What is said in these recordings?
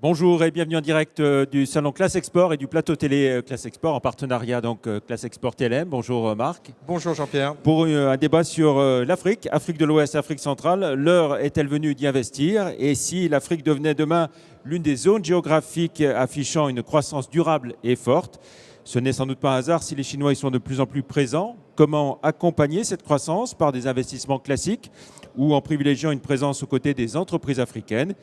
Bonjour et bienvenue en direct du salon Classe Export et du plateau télé Classe Export en partenariat donc Classe Export TLM. Bonjour Marc. Bonjour Jean-Pierre. Pour un débat sur l'Afrique, Afrique de l'Ouest, Afrique centrale, l'heure est-elle venue d'y investir? Et si l'Afrique devenait demain l'une des zones géographiques affichant une croissance durable et forte? Ce n'est sans doute pas un hasard si les Chinois y sont de plus en plus présents. Comment accompagner cette croissance par des investissements classiques ou en privilégiant une présence aux côtés des entreprises africaines?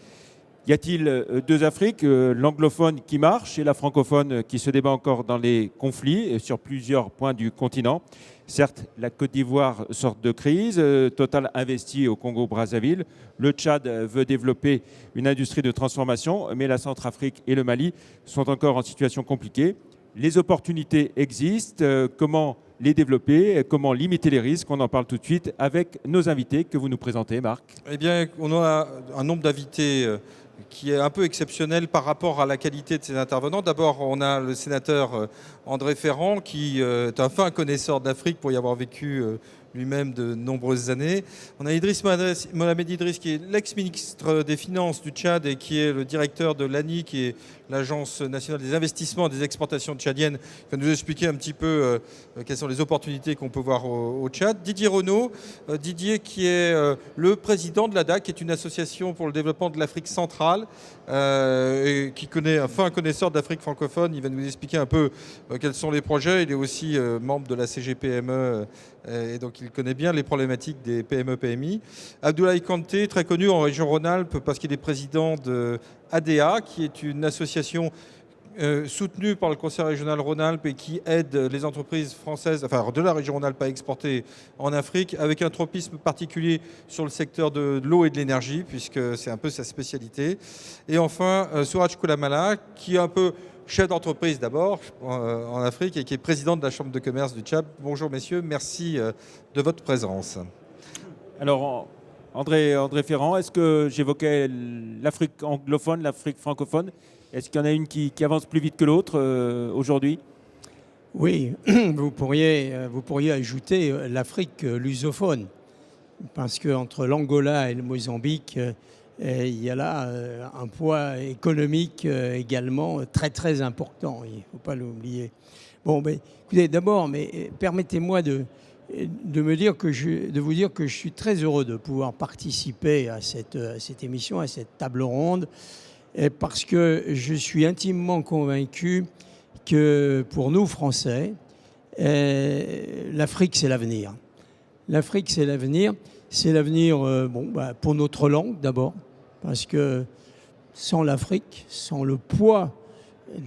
Y a-t-il deux Afriques, l'anglophone qui marche et la francophone qui se débat encore dans les conflits sur plusieurs points du continent? Certes, la Côte d'Ivoire sort de crise, Total investit au Congo-Brazzaville, le Tchad veut développer une industrie de transformation, mais la Centrafrique et le Mali sont encore en situation compliquée. Les opportunités existent, comment les développer, comment limiter les risques? On en parle tout de suite avec nos invités que vous nous présentez, Marc. Eh bien, on a un nombre d'invités qui est un peu exceptionnel par rapport à la qualité de ces intervenants. D'abord, on a le sénateur André Ferrand, qui est un fin connaisseur d'Afrique pour y avoir vécu lui-même de nombreuses années. On a Idriss Mohamed Idriss, qui est l'ex-ministre des Finances du Tchad et qui est le directeur de l'ANI, qui est l'Agence nationale des investissements et des exportations tchadiennes, qui va nous expliquer un petit peu quelles sont les opportunités qu'on peut voir au Tchad. Didier Renaud, Didier qui est le président de l'ADA, qui est une association pour le développement de l'Afrique centrale, et qui connaît un fin connaisseur d'Afrique francophone. Il va nous expliquer un peu quels sont les projets. Il est aussi membre de la CGPME, et donc il connaît bien les problématiques des PME-PMI. Abdoulaye Kanté, très connu en région Rhône-Alpes parce qu'il est président de ADA, qui est une association soutenue par le Conseil régional Rhône-Alpes et qui aide les entreprises françaises, enfin de la région Rhône-Alpes, à exporter en Afrique, avec un tropisme particulier sur le secteur de l'eau et de l'énergie, puisque c'est un peu sa spécialité. Et enfin, Suraj Koulamala, qui est un peu chef d'entreprise d'abord en Afrique et qui est président de la Chambre de commerce du Tchad. Bonjour messieurs, merci de votre présence. Alors, André Ferrand, est-ce que j'évoquais l'Afrique anglophone, l'Afrique francophone? Est-ce qu'il y en a une qui avance plus vite que l'autre aujourd'hui? Oui, vous pourriez ajouter l'Afrique lusophone, parce qu'entre l'Angola et le Mozambique, il y a là un poids économique également très très important, il ne faut pas l'oublier. Bon, mais écoutez, d'abord, permettez-moi de vous dire que je suis très heureux de pouvoir participer à cette émission, à cette table ronde, parce que je suis intimement convaincu que pour nous, Français, l'Afrique, c'est l'avenir. L'Afrique, c'est l'avenir. C'est l'avenir pour notre langue, d'abord, parce que sans l'Afrique, sans le poids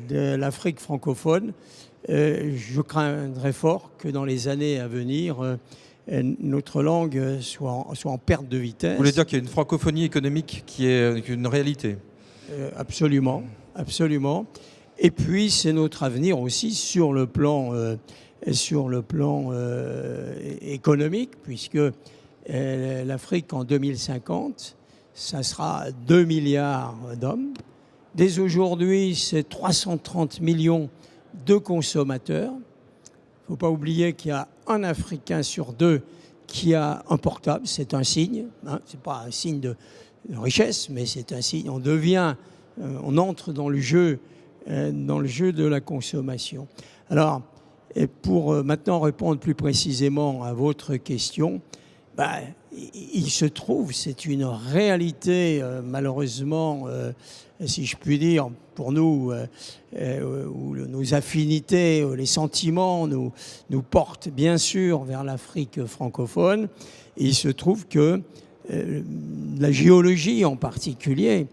de l'Afrique francophone, je craindrais fort que dans les années à venir, notre langue soit en perte de vitesse. Vous voulez dire qu'il y a une francophonie économique qui est une réalité? Absolument, absolument. Et puis, c'est notre avenir aussi sur le plan économique, puisque l'Afrique, en 2050, ça sera 2 milliards d'hommes. Dès aujourd'hui, c'est 330 millions de consommateurs. Il ne faut pas oublier qu'il y a un Africain sur deux qui a un portable. C'est un signe, hein, ce n'est pas un signe de richesse, mais c'est un signe. On entre dans le jeu de la consommation. Alors, et pour maintenant répondre plus précisément à votre question, il se trouve, c'est une réalité malheureusement, si je puis dire, pour nous, où nos affinités, les sentiments nous portent bien sûr vers l'Afrique francophone. Et il se trouve que la géologie en particulier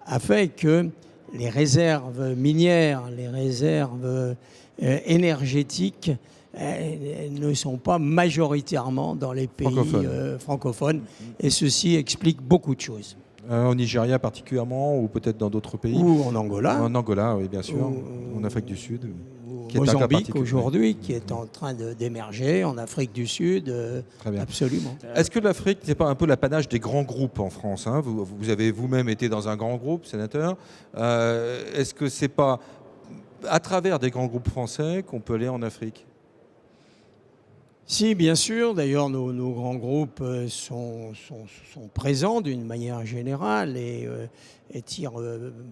a fait que les réserves minières, les réserves énergétiques ne sont pas majoritairement dans les pays francophones. Et ceci explique beaucoup de choses. Au Nigeria particulièrement, ou peut-être dans d'autres pays? Ou en Angola. En Angola, oui, bien sûr. En Afrique du Sud. Au Mozambique aujourd'hui, qui est en train d'émerger, en Afrique du Sud, très bien. Absolument. Est-ce que l'Afrique n'est pas un peu l'apanage des grands groupes en France, hein? Vous avez vous-même été dans un grand groupe, sénateur. Est-ce que ce n'est pas à travers des grands groupes français qu'on peut aller en Afrique? Si, bien sûr. D'ailleurs, nos grands groupes sont présents d'une manière générale et tirent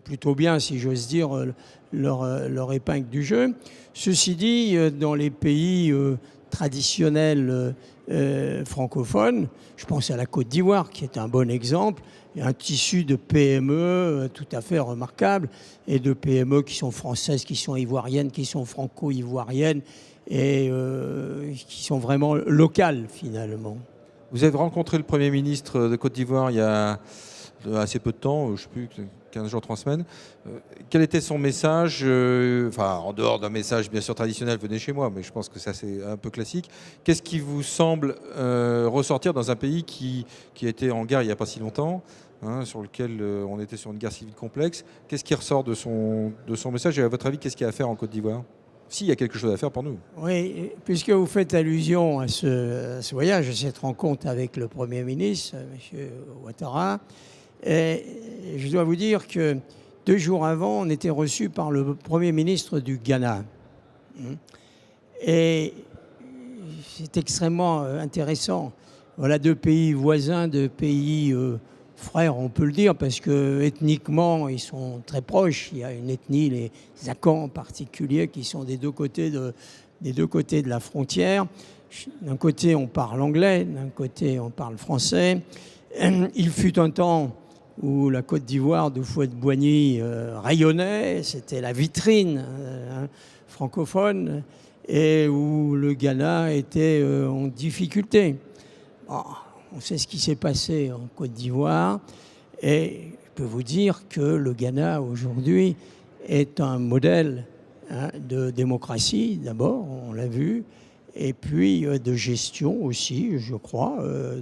plutôt bien, si j'ose dire, leur épingle du jeu. Ceci dit, dans les pays traditionnels francophones, je pense à la Côte d'Ivoire, qui est un bon exemple, il y a un tissu de PME tout à fait remarquable, et de PME qui sont françaises, qui sont ivoiriennes, qui sont franco-ivoiriennes, et qui sont vraiment locales finalement. Vous avez rencontré le Premier ministre de Côte d'Ivoire il y a assez peu de temps, je ne sais plus, 15 jours, 3 semaines. Quel était son message enfin, en dehors d'un message bien sûr traditionnel, venez chez moi, mais je pense que ça c'est un peu classique. Qu'est-ce qui vous semble ressortir dans un pays qui a été en guerre il n'y a pas si longtemps, hein, sur lequel on était sur une guerre civile complexe? Qu'est-ce qui ressort de son message et à votre avis, qu'est-ce qu'il y a à faire en Côte d'Ivoire? S'il y a quelque chose à faire pour nous. Oui, puisque vous faites allusion à ce voyage, à cette rencontre avec le Premier ministre, M. Ouattara, et je dois vous dire que 2 jours avant, on était reçu par le Premier ministre du Ghana. Et c'est extrêmement intéressant. Voilà 2 pays voisins, 2 pays frères, on peut le dire, parce que ethniquement, ils sont très proches. Il y a une ethnie, les Akans en particulier, qui sont des deux côtés de la frontière. D'un côté, on parle anglais, d'un côté, on parle français. Il fut un temps où la Côte d'Ivoire de Houphouët-Boigny rayonnait, c'était la vitrine francophone, et où le Ghana était en difficulté. Bon, on sait ce qui s'est passé en Côte d'Ivoire, et je peux vous dire que le Ghana aujourd'hui est un modèle de démocratie d'abord, on l'a vu, et puis de gestion aussi, je crois,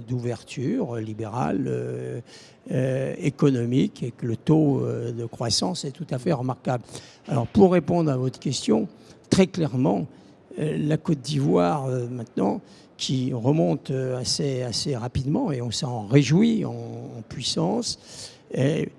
d'ouverture libérale, économique, et que le taux de croissance est tout à fait remarquable. Alors pour répondre à votre question, très clairement, la Côte d'Ivoire maintenant, qui remonte assez rapidement, et on s'en réjouit en puissance. Et,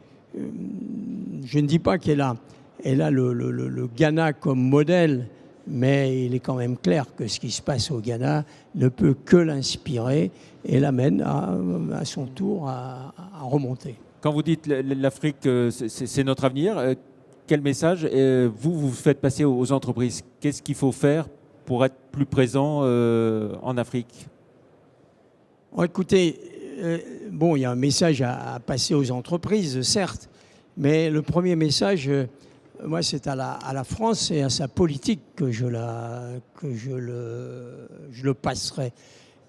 je ne dis pas qu'elle a le Ghana comme modèle, mais il est quand même clair que ce qui se passe au Ghana ne peut que l'inspirer et l'amène à son tour à remonter. Quand vous dites l'Afrique, c'est notre avenir, quel message vous faites passer aux entreprises? Qu'est-ce qu'il faut faire pour être plus présent en Afrique? Bon, écoutez, il y a un message à passer aux entreprises, certes, mais le premier message, moi, c'est à la France et à sa politique que je le passerai.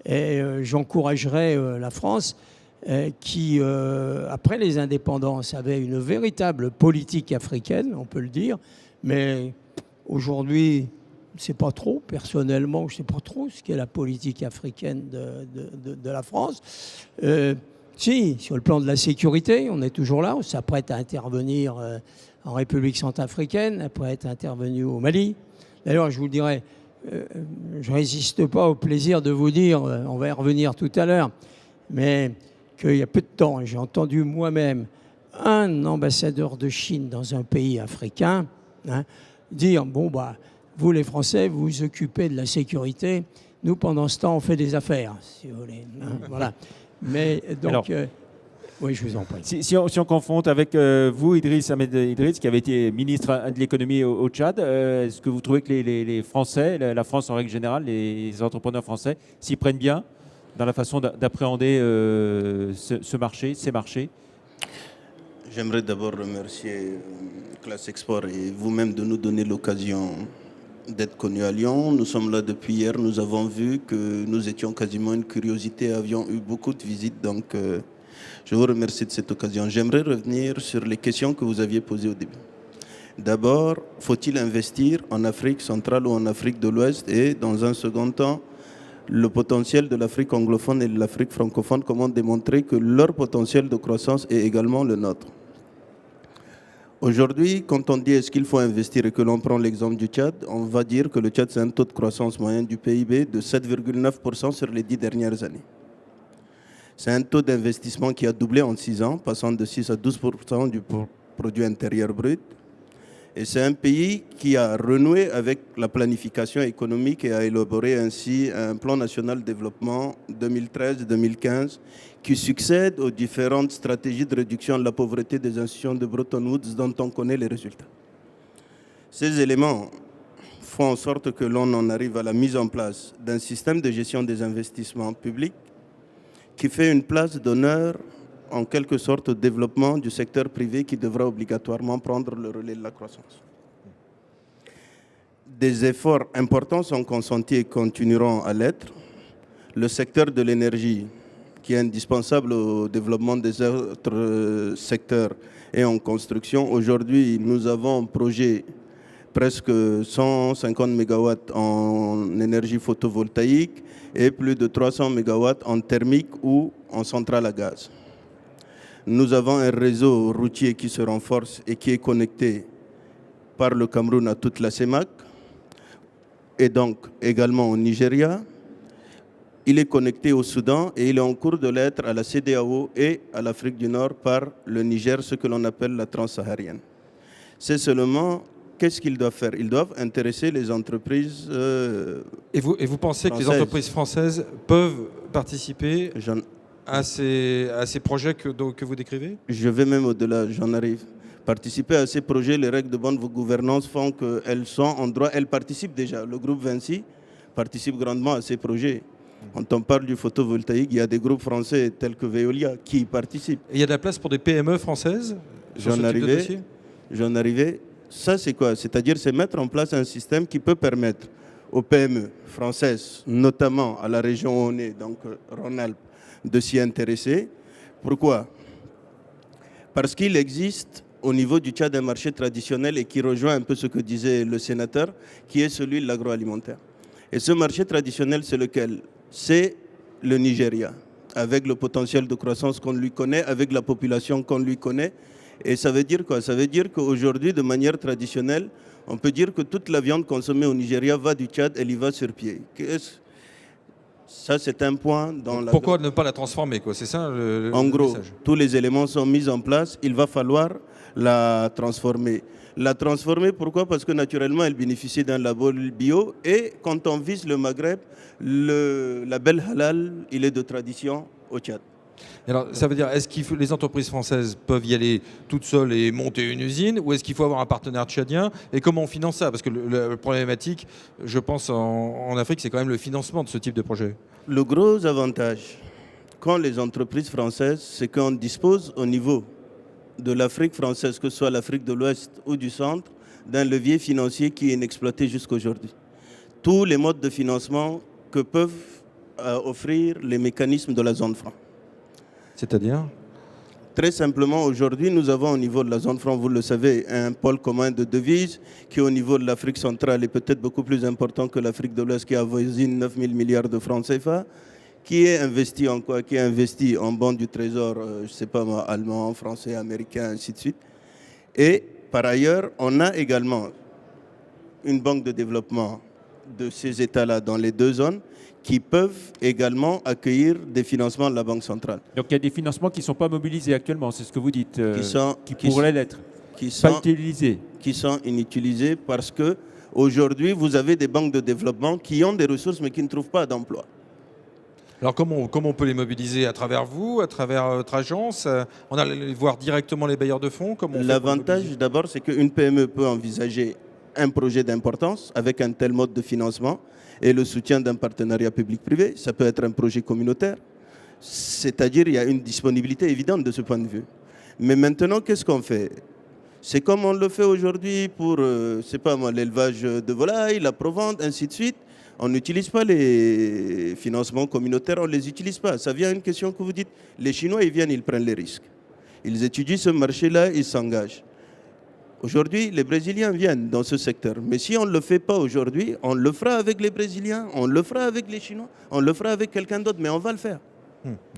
Et j'encouragerai la France qui, après les indépendances, avait une véritable politique africaine, on peut le dire, mais aujourd'hui, je ne sais pas trop, personnellement, je ne sais pas trop ce qu'est la politique africaine de la France. Si, sur le plan de la sécurité, on est toujours là, on s'apprête à intervenir en République centrafricaine, après être intervenu au Mali. D'ailleurs, je vous le dirais, je ne résiste pas au plaisir de vous dire, on va y revenir tout à l'heure, mais qu'il y a peu de temps, j'ai entendu moi-même un ambassadeur de Chine dans un pays africain dire, vous les Français, vous vous occupez de la sécurité, nous pendant ce temps on fait des affaires, si vous voulez. Voilà. Mais donc... Alors, oui, je vous en prie. Si on confronte avec vous, Idriss Ahmed Idriss, qui avait été ministre de l'économie au Tchad, est-ce que vous trouvez que les Français, la France en règle générale, les entrepreneurs français s'y prennent bien dans la façon d'appréhender ce marché, ces marchés? J'aimerais d'abord remercier Classe Export et vous-même de nous donner l'occasion d'être connus à Lyon. Nous sommes là depuis hier, nous avons vu que nous étions quasiment une curiosité, avions eu beaucoup de visites, donc je vous remercie de cette occasion. J'aimerais revenir sur les questions que vous aviez posées au début. D'abord, faut-il investir en Afrique centrale ou en Afrique de l'Ouest? Et dans un second temps, le potentiel de l'Afrique anglophone et de l'Afrique francophone, comment démontrer que leur potentiel de croissance est également le nôtre? Aujourd'hui, quand on dit est-ce qu'il faut investir et que l'on prend l'exemple du Tchad, on va dire que le Tchad, c'est un taux de croissance moyen du PIB de 7,9% sur les 10 dernières années. C'est un taux d'investissement qui a doublé en 6 ans, passant de 6 à 12% du produit intérieur brut. Et c'est un pays qui a renoué avec la planification économique et a élaboré ainsi un plan national de développement 2013-2015 qui succède aux différentes stratégies de réduction de la pauvreté des institutions de Bretton Woods dont on connaît les résultats. Ces éléments font en sorte que l'on en arrive à la mise en place d'un système de gestion des investissements publics qui fait une place d'honneur en quelque sorte au développement du secteur privé qui devra obligatoirement prendre le relais de la croissance. Des efforts importants sont consentis et continueront à l'être. Le secteur de l'énergie, qui est indispensable au développement des autres secteurs, est en construction. Aujourd'hui, nous avons un projet presque 150 MW en énergie photovoltaïque et plus de 300 MW en thermique ou en centrale à gaz. Nous avons un réseau routier qui se renforce et qui est connecté par le Cameroun à toute la CEMAC et donc également au Nigeria. Il est connecté au Soudan et il est en cours de l'être à la CEDEAO et à l'Afrique du Nord par le Niger, ce que l'on appelle la transsaharienne. C'est seulement, qu'est-ce qu'ils doivent faire? Ils doivent intéresser les entreprises Et vous pensez que les françaises. entreprises françaises peuvent participer à ces projets que vous décrivez? Je vais même au-delà, j'en arrive. Participer à ces projets, les règles de bonne gouvernance font qu'elles sont en droit, elles participent déjà. Le groupe Vinci participe grandement à ces projets. Quand on parle du photovoltaïque, il y a des groupes français tels que Veolia qui y participent. Et il y a de la place pour des PME françaises sur ce type de dossier? J'en arrivais. Ça, c'est quoi? C'est-à-dire, c'est mettre en place un système qui peut permettre aux PME françaises, notamment à la région où on est, donc Rhône-Alpes, de s'y intéresser. Pourquoi? Parce qu'il existe au niveau du Tchad un marché traditionnel et qui rejoint un peu ce que disait le sénateur, qui est celui de l'agroalimentaire. Et ce marché traditionnel, c'est lequel? C'est le Nigeria, avec le potentiel de croissance qu'on lui connaît, avec la population qu'on lui connaît. Et ça veut dire quoi? Ça veut dire qu'aujourd'hui, de manière traditionnelle, on peut dire que toute la viande consommée au Nigeria va du Tchad, elle y va sur pied. Ça, c'est un point dans la... Pourquoi ne pas la transformer, quoi? C'est ça le gros, message. tous les éléments sont mis en place, il va falloir la transformer. La transformer, pourquoi? Parce que naturellement, elle bénéficie d'un label bio et quand on vise le Maghreb, le label halal, il est de tradition au Tchad. Alors, ça veut dire, est-ce que les entreprises françaises peuvent y aller toutes seules et monter une usine, ou est-ce qu'il faut avoir un partenaire tchadien? Et comment on finance ça? Parce que la problématique, je pense, en Afrique, c'est quand même le financement de ce type de projet. Le gros avantage, quand les entreprises françaises, c'est qu'on dispose au niveau de l'Afrique française, que ce soit l'Afrique de l'Ouest ou du Centre, d'un levier financier qui est inexploité jusqu'à aujourd'hui. Tous les modes de financement que peuvent offrir les mécanismes de la zone franc. C'est-à-dire? Très simplement, aujourd'hui, nous avons au niveau de la zone franc, vous le savez, un pôle commun de devises qui, au niveau de l'Afrique centrale, est peut-être beaucoup plus important que l'Afrique de l'Ouest, qui avoisine 9 000 milliards de francs CFA, qui est investi en quoi? Qui est investi en bons du trésor, je ne sais pas moi, allemand, français, américain, ainsi de suite. Et par ailleurs, on a également une banque de développement de ces États-là dans les deux zones, qui peuvent également accueillir des financements de la Banque centrale. Donc il y a des financements qui ne sont pas mobilisés actuellement, c'est ce que vous dites, qui qui pourraient l'être, qui pas sont, utilisés. qui sont inutilisés parce que aujourd'hui vous avez des banques de développement qui ont des ressources mais qui ne trouvent pas d'emploi. Alors comment on peut les mobiliser? À travers vous, à travers votre agence? On a voir directement les bailleurs de fonds? L'avantage d'abord, c'est qu'une PME peut envisager un projet d'importance avec un tel mode de financement et le soutien d'un partenariat public-privé. Ça peut être un projet communautaire, c'est-à-dire il y a une disponibilité évidente de ce point de vue. Mais maintenant, qu'est-ce qu'on fait? C'est comme on le fait aujourd'hui pour, c'est pas moi, l'élevage de volailles, la provente, ainsi de suite. On n'utilise pas les financements communautaires, on ne les utilise pas. Ça vient à une question que vous dites. Les Chinois, ils viennent, ils prennent les risques. Ils étudient ce marché-là, ils s'engagent. Aujourd'hui, les Brésiliens viennent dans ce secteur. Mais si on ne le fait pas aujourd'hui, on le fera avec les Brésiliens, on le fera avec les Chinois, on le fera avec quelqu'un d'autre, mais on va le faire.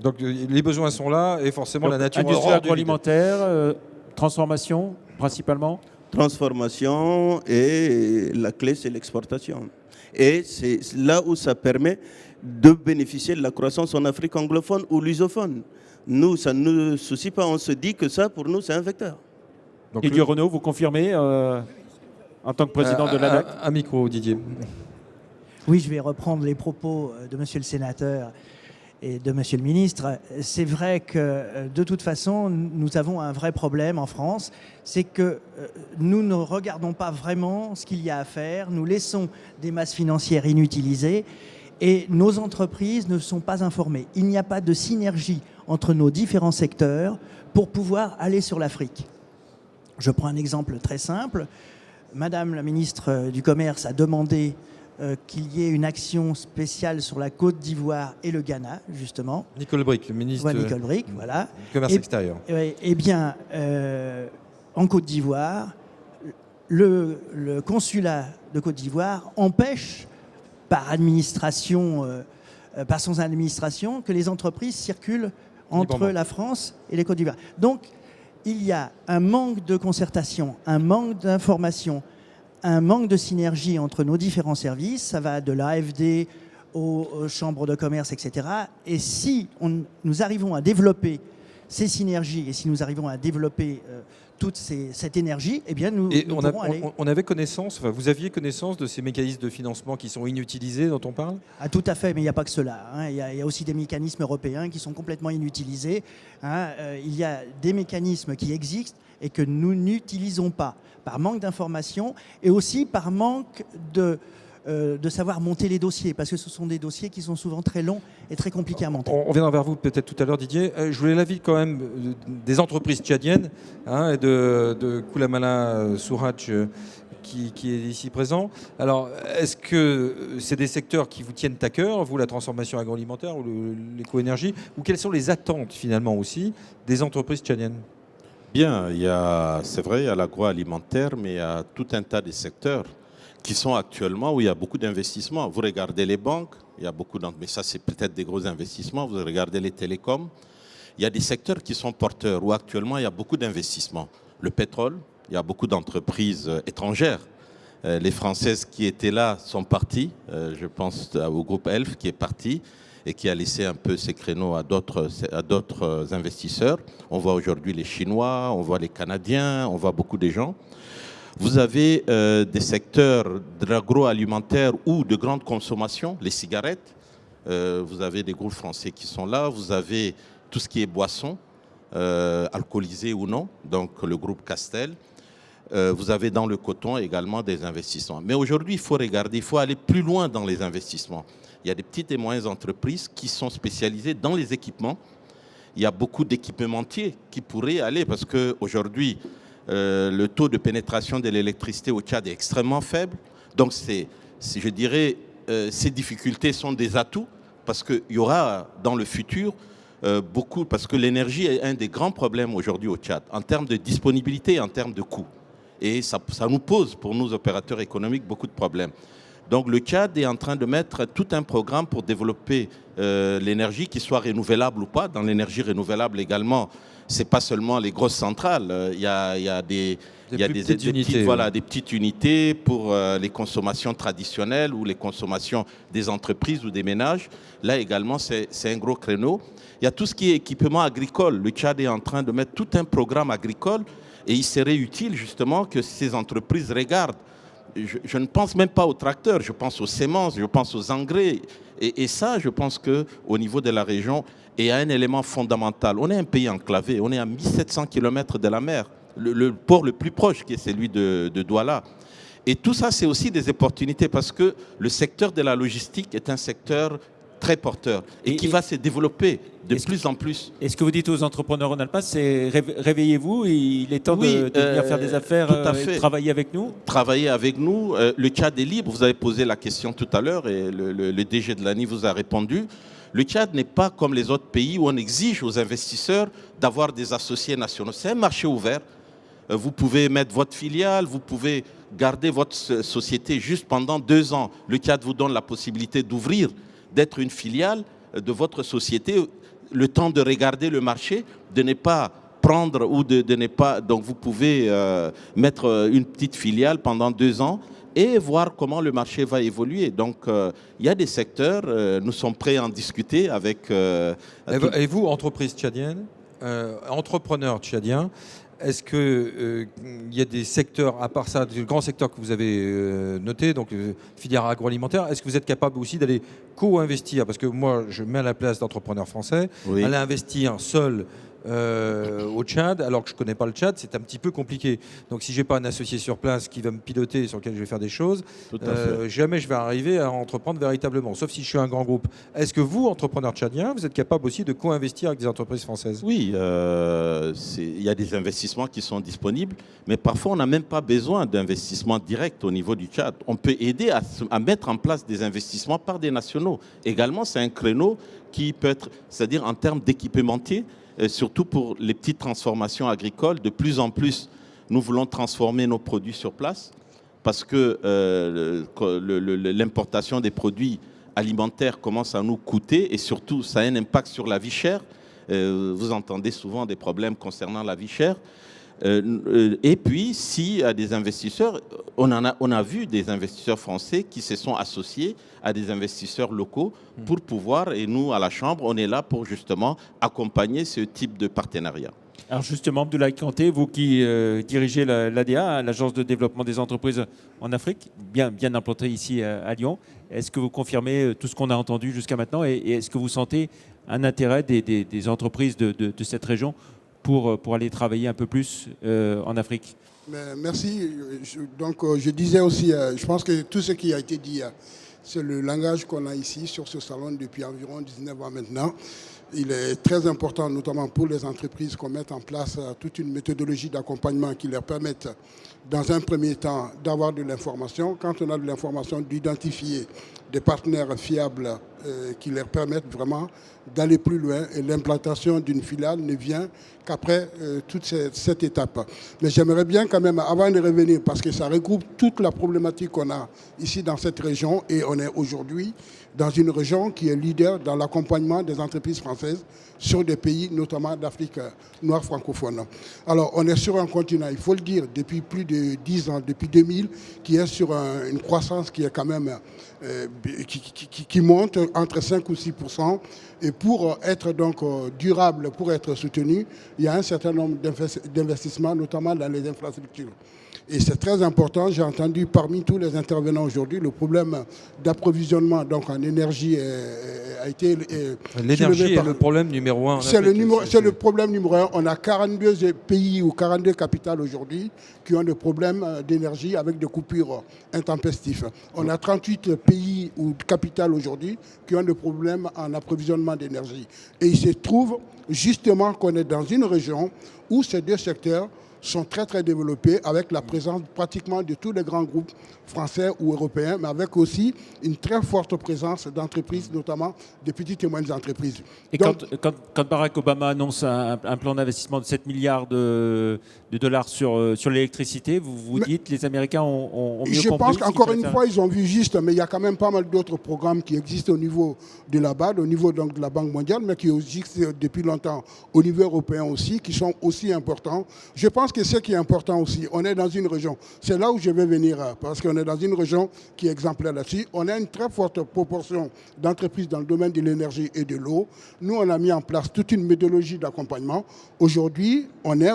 Donc les besoins sont là et forcément Donc, la nature industrie aura du agroalimentaire, transformation principalement. Transformation et la clé, c'est l'exportation. Et c'est là où ça permet de bénéficier de la croissance en Afrique anglophone ou lusophone. Nous, ça ne nous soucie pas, on se dit que ça, pour nous, c'est un vecteur. Donc Et du Renault, vous confirmez en tant que président de l'ADAC. Un micro, Didier. Oui, je vais reprendre les propos de Monsieur le sénateur et de Monsieur le ministre. C'est vrai que de toute façon, nous avons un vrai problème en France, c'est que nous ne regardons pas vraiment ce qu'il y a à faire, nous laissons des masses financières inutilisées et nos entreprises ne sont pas informées. Il n'y a pas de synergie entre nos différents secteurs pour pouvoir aller sur l'Afrique. Je prends un exemple très simple. Madame la ministre du Commerce a demandé qu'il y ait une action spéciale sur la Côte d'Ivoire et le Ghana, justement. Nicole Bricq, le ministre Nicole Bricq, voilà. du Commerce extérieur. Eh bien, en Côte d'Ivoire, le consulat de Côte d'Ivoire empêche, par son administration, que les entreprises circulent entre la France et les Côtes d'Ivoire. Donc, il y a un manque de concertation, un manque d'information, un manque de synergie entre nos différents services. Ça va de l'AFD aux chambres de commerce, etc. Et si nous arrivons à développer ces synergies et si nous arrivons à développer toute cette énergie, eh bien nous pourrons aller... On avait connaissance, enfin, vous aviez connaissance de ces mécanismes de financement qui sont inutilisés dont on parle? Ah, tout à fait, mais il n'y a pas que cela. Hein. Il y a aussi des mécanismes européens qui sont complètement inutilisés. Hein. Il y a des mécanismes qui existent et que nous n'utilisons pas par manque d'information et aussi par manque de savoir monter les dossiers, parce que ce sont des dossiers qui sont souvent très longs et très compliqués à monter. On viendra vers vous peut-être tout à l'heure, Didier. Je voulais l'avis quand même des entreprises tchadiennes et de Koulamala Souraj qui est ici présent. Alors, est-ce que c'est des secteurs qui vous tiennent à cœur, vous, la transformation agroalimentaire ou l'éco-énergie, ou quelles sont les attentes finalement aussi des entreprises tchadiennes? Bien, c'est vrai, il y a l'agroalimentaire, mais il y a tout un tas de secteurs qui sont actuellement où il y a beaucoup d'investissements. Vous regardez les banques, il y a beaucoup mais ça c'est peut-être des gros investissements. Vous regardez les télécoms, il y a des secteurs qui sont porteurs où actuellement il y a beaucoup d'investissements. Le pétrole, il y a beaucoup d'entreprises étrangères. Les Françaises qui étaient là sont parties. Je pense au groupe Elf qui est parti et qui a laissé un peu ses créneaux à d'autres investisseurs. On voit aujourd'hui les Chinois, on voit les Canadiens, on voit beaucoup de gens. Vous avez des secteurs de l'agroalimentaire ou de grande consommation, les cigarettes. Vous avez des groupes français qui sont là. Vous avez tout ce qui est boissons, alcoolisées ou non, donc le groupe Castel. Vous avez dans le coton également des investissements. Mais aujourd'hui, il faut regarder, il faut aller plus loin dans les investissements. Il y a des petites et moyennes entreprises qui sont spécialisées dans les équipements. Il y a beaucoup d'équipementiers qui pourraient aller parce qu'aujourd'hui, le taux de pénétration de l'électricité au Tchad est extrêmement faible. Donc, je dirais, ces difficultés sont des atouts parce qu'il y aura dans le futur beaucoup, parce que l'énergie est un des grands problèmes aujourd'hui au Tchad, en termes de disponibilité, en termes de coûts. Et ça nous pose, pour nous opérateurs économiques, beaucoup de problèmes. Donc le Tchad est en train de mettre tout un programme pour développer l'énergie, qui soit renouvelable ou pas. Dans l'énergie renouvelable également, c'est pas seulement les grosses centrales. Il y a des petites unités pour les consommations traditionnelles ou les consommations des entreprises ou des ménages. Là également, c'est un gros créneau. Il y a tout ce qui est équipement agricole. Le Tchad est en train de mettre tout un programme agricole et il serait utile justement que ces entreprises regardent. Je ne pense même pas aux tracteurs, je pense aux semences, je pense aux engrais. Et ça, je pense qu'au niveau de la région, il y a un élément fondamental. On est un pays enclavé, on est à 1700 km de la mer, le port le plus proche qui est celui de Douala. Et tout ça, c'est aussi des opportunités parce que le secteur de la logistique est un secteur très porteur et qui va se développer de plus en plus. Et ce que vous dites aux entrepreneurs en Alpa, c'est réveillez-vous, il est temps de venir faire des affaires, et travailler avec nous. Travailler avec nous. Le Tchad est libre, vous avez posé la question tout à l'heure et le DG de l'ANI vous a répondu. Le Tchad n'est pas comme les autres pays où on exige aux investisseurs d'avoir des associés nationaux. C'est un marché ouvert. Vous pouvez mettre votre filiale, vous pouvez garder votre société juste pendant 2 ans. Le Tchad vous donne la possibilité d'ouvrir, d'être une filiale de votre société, le temps de regarder le marché, de ne pas prendre ou de ne pas... Donc vous pouvez mettre une petite filiale pendant 2 ans et voir comment le marché va évoluer. Donc il y a des secteurs, nous sommes prêts à en discuter avec... Et vous, entreprise tchadienne, entrepreneur tchadien, est-ce qu'il y a des secteurs, à part ça, des grands secteurs que vous avez notés, donc filière agroalimentaire, est-ce que vous êtes capable aussi d'aller co-investir? Parce que moi, je mets à la place d'entrepreneurs français, Oui. aller investir seul au Tchad, alors que je ne connais pas le Tchad, c'est un petit peu compliqué. Donc si je n'ai pas un associé sur place qui va me piloter, sur lequel je vais faire des choses, Tout à fait. jamais je vais arriver à entreprendre véritablement, sauf si je suis un grand groupe. Est-ce que vous, entrepreneurs tchadiens, vous êtes capable aussi de co-investir avec des entreprises françaises? Oui, il y a des investissements qui sont disponibles, mais parfois on n'a même pas besoin d'investissement direct au niveau du Tchad. On peut aider à mettre en place des investissements par des nationaux. Également, c'est un créneau qui peut être, c'est-à-dire en termes d'équipementier, surtout pour les petites transformations agricoles. De plus en plus, nous voulons transformer nos produits sur place parce que l'importation des produits alimentaires commence à nous coûter et surtout, ça a un impact sur la vie chère. Vous entendez souvent des problèmes concernant la vie chère. Et puis, s'il y a des investisseurs, on a vu des investisseurs français qui se sont associés à des investisseurs locaux pour pouvoir, et nous, à la Chambre, on est là pour justement accompagner ce type de partenariat. Alors justement, Abdoulaye Kanté, vous qui dirigez l'ADA, l'Agence de développement des entreprises en Afrique, bien implantée ici à Lyon, est-ce que vous confirmez tout ce qu'on a entendu jusqu'à maintenant et est-ce que vous sentez un intérêt des entreprises de cette région pour aller travailler un peu plus en Afrique? Merci. Je disais aussi, je pense que tout ce qui a été dit, c'est le langage qu'on a ici sur ce salon depuis environ 19 ans maintenant. Il est très important, notamment pour les entreprises, qu'on mette en place toute une méthodologie d'accompagnement qui leur permette, dans un premier temps, d'avoir de l'information. Quand on a de l'information, d'identifier des partenaires fiables qui leur permettent vraiment d'aller plus loin. Et l'implantation d'une filiale ne vient qu'après toute cette étape. Mais j'aimerais bien quand même, avant de revenir, parce que ça regroupe toute la problématique qu'on a ici dans cette région, et on est aujourd'hui dans une région qui est leader dans l'accompagnement des entreprises françaises sur des pays, notamment d'Afrique noire francophone. Alors, on est sur un continent, il faut le dire, depuis plus de 10 ans, depuis 2000, qui est sur une croissance qui est quand même qui monte entre 5 ou 6%. Et pour être donc durable, pour être soutenu, il y a un certain nombre d'investissements, notamment dans les infrastructures. Et c'est très important. J'ai entendu parmi tous les intervenants aujourd'hui, le problème d'approvisionnement donc en énergie a été l'énergie est le problème numéro un. C'est le problème numéro un. On a 42 pays ou 42 capitales aujourd'hui qui ont des problèmes d'énergie avec des coupures intempestives. On a 38 pays ou capitales aujourd'hui qui ont des problèmes en approvisionnement d'énergie. Et il se trouve justement qu'on est dans une région où ces deux secteurs sont très très développés avec la présence pratiquement de tous les grands groupes français ou européens, mais avec aussi une très forte présence d'entreprises, notamment des petites et moyennes entreprises. Et donc, quand Barack Obama annonce un plan d'investissement de 7 milliards de dollars sur l'électricité, vous dites les Américains ont mieux compris? Je pense qu'encore une fois, ils ont vu juste, mais il y a quand même pas mal d'autres programmes qui existent au niveau de la BAD, au niveau donc de la Banque mondiale, mais qui existent depuis longtemps au niveau européen aussi, qui sont aussi importants. Je pense que ce qui est important aussi, on est dans une région, c'est là où je vais venir, parce qu'on est dans une région qui est exemplaire là-dessus. On a une très forte proportion d'entreprises dans le domaine de l'énergie et de l'eau. Nous, on a mis en place toute une méthodologie d'accompagnement. Aujourd'hui, on est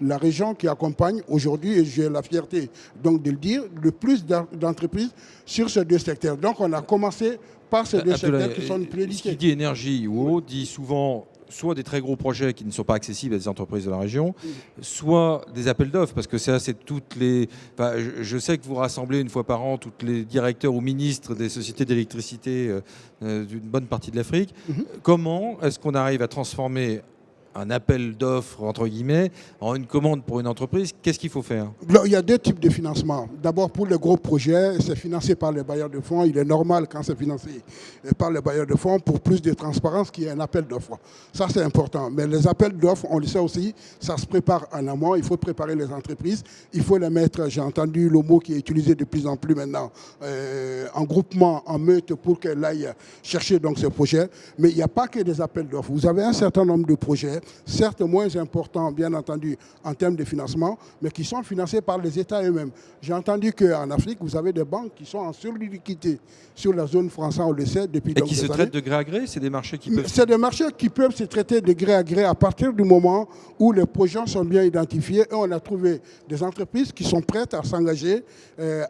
la région qui accompagne aujourd'hui, et j'ai la fierté donc de le dire, le plus d'entreprises sur ces deux secteurs. Donc on a commencé par ces deux secteurs qui sont prioritaires. Qui dit énergie ou eau dit souvent soit des très gros projets qui ne sont pas accessibles à des entreprises de la région, soit des appels d'offres, parce que ça, c'est toutes les... Enfin, je sais que vous rassemblez une fois par an tous les directeurs ou ministres des sociétés d'électricité d'une bonne partie de l'Afrique. Comment est-ce qu'on arrive à transformer un appel d'offres, entre guillemets, en une commande pour une entreprise? Qu'est-ce qu'il faut faire? Il y a deux types de financement. D'abord, pour les gros projets, c'est financé par les bailleurs de fonds. Il est normal, quand c'est financé par les bailleurs de fonds, pour plus de transparence, qu'il y ait un appel d'offres. Ça, c'est important. Mais les appels d'offres, on le sait aussi, ça se prépare en amont. Il faut préparer les entreprises. Il faut les mettre, j'ai entendu le mot qui est utilisé de plus en plus maintenant, en groupement, en meute, pour qu'elles aillent chercher donc, ce projet. Mais il n'y a pas que des appels d'offres. Vous avez un certain nombre de projets projets, certes moins importants, bien entendu, en termes de financement, mais qui sont financés par les États eux-mêmes. J'ai entendu qu'en Afrique, vous avez des banques qui sont en surliquidité sur la zone française, on le sait, depuis Et donc qui se des traitent années. de gré à gré? C'est des marchés qui peuvent... C'est des marchés qui peuvent se traiter de gré à gré à partir du moment où les projets sont bien identifiés et on a trouvé des entreprises qui sont prêtes à s'engager,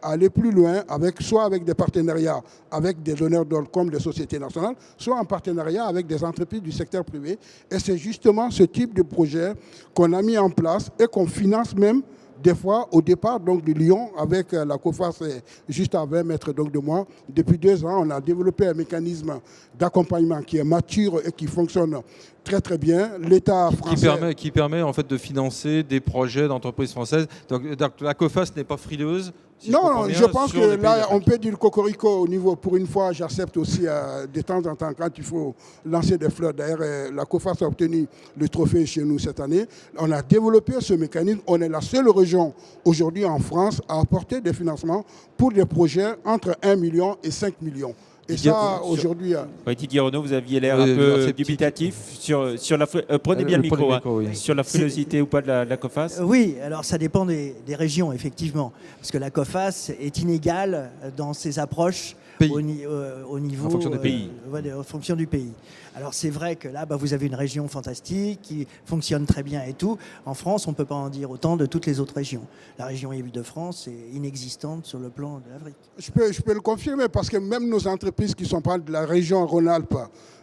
à aller plus loin, soit avec des partenariats avec des donneurs d'ordre comme les sociétés nationales, soit en partenariat avec des entreprises du secteur privé. Et c'est justement ce type de projet qu'on a mis en place et qu'on finance même des fois, au départ donc, de Lyon, avec la COFAS juste à 20 mètres donc, de moi, depuis 2 ans, on a développé un mécanisme d'accompagnement qui est mature et qui fonctionne très très bien. L'État français... Qui permet en fait de financer des projets d'entreprises françaises. Donc la COFAS n'est pas frileuse. Si Non, je je pense sur que les pays là, d'Afrique. on peut dire cocorico au niveau, pour une fois, j'accepte aussi de temps en temps quand il faut lancer des fleurs. D'ailleurs, la COFAS a obtenu le trophée chez nous cette année. On a développé ce mécanisme. On est la seule région aujourd'hui en France à apporter des financements pour des projets entre 1 million et 5 millions. Et ça, aujourd'hui... Oui, Didier Renaud, vous aviez l'air Oui, un peu sceptique. dubitatif sur la... prenez bien le Prenez micro, le micro, oui. sur la frilosité ou pas de la COFAS. Oui, alors ça dépend des régions, effectivement. Parce que la COFAS est inégale dans ses approches Pays. au niveau... En fonction des pays. En fonction du pays. Alors c'est vrai que là, vous avez une région fantastique qui fonctionne très bien et tout. En France, on ne peut pas en dire autant de toutes les autres régions. La région Île-de-France est inexistante sur le plan de l'Afrique. Je peux le confirmer parce que même nos entreprises qui sont pas de la région Rhône-Alpes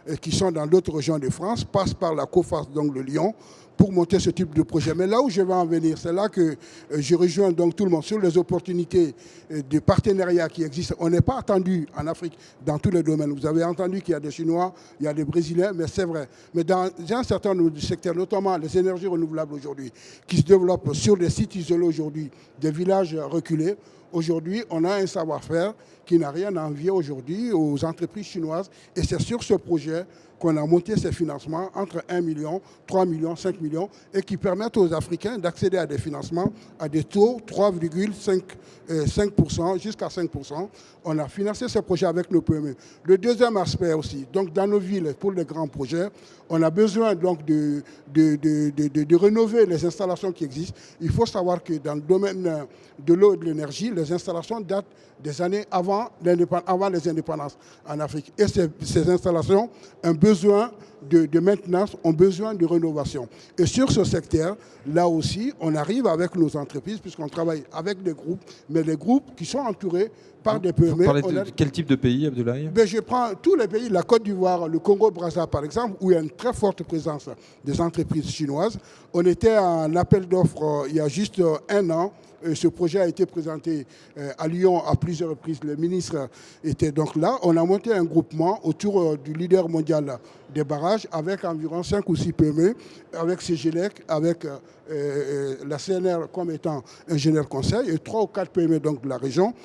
et qui sont dans d'autres régions de France passent par la COFAS, donc le Lyon, pour monter ce type de projet. Mais là où je vais en venir, c'est là que je rejoins donc tout le monde sur les opportunités de partenariat qui existent. On n'est pas attendu en Afrique dans tous les domaines. Vous avez entendu qu'il y a des Chinois, il y a des Brésiliens, mais c'est vrai. Mais dans un certain nombre de secteurs, notamment les énergies renouvelables aujourd'hui, qui se développent sur des sites isolés aujourd'hui, des villages reculés, aujourd'hui, on a un savoir-faire qui n'a rien à envier aujourd'hui aux entreprises chinoises. Et c'est sur ce projet qu'on a monté ces financements entre 1 million, 3 millions, 5 millions et qui permettent aux Africains d'accéder à des financements à des taux 3,5% jusqu'à 5%. On a financé ce projet avec nos PME. Le deuxième aspect aussi, donc dans nos villes, pour les grands projets, on a besoin donc de rénover les installations qui existent. Il faut savoir que dans le domaine de l'eau et de l'énergie, les installations datent des années avant les indépendances en Afrique. Et ces installations ont besoin de maintenance, ont besoin de rénovation. Et sur ce secteur, là aussi, on arrive avec nos entreprises, puisqu'on travaille avec des groupes, mais les groupes qui sont entourés par des PME. Vous parlez de quel type de pays, Abdoulaye? Je prends tous les pays, la Côte d'Ivoire, le Congo-Brazza par exemple, où il y a une très forte présence des entreprises chinoises. On était en appel d'offres il y a juste 1 an. Ce projet a été présenté à Lyon à plusieurs reprises. Le ministre était donc là. On a monté un groupement autour du leader mondial des barrages avec environ 5 ou 6 PME, avec CGLEC, avec la CNR comme étant ingénieur conseil et 3 ou 4 PME donc, de la région.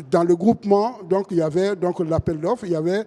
Dans le groupement, donc, il y avait donc, l'appel d'offres, il y avait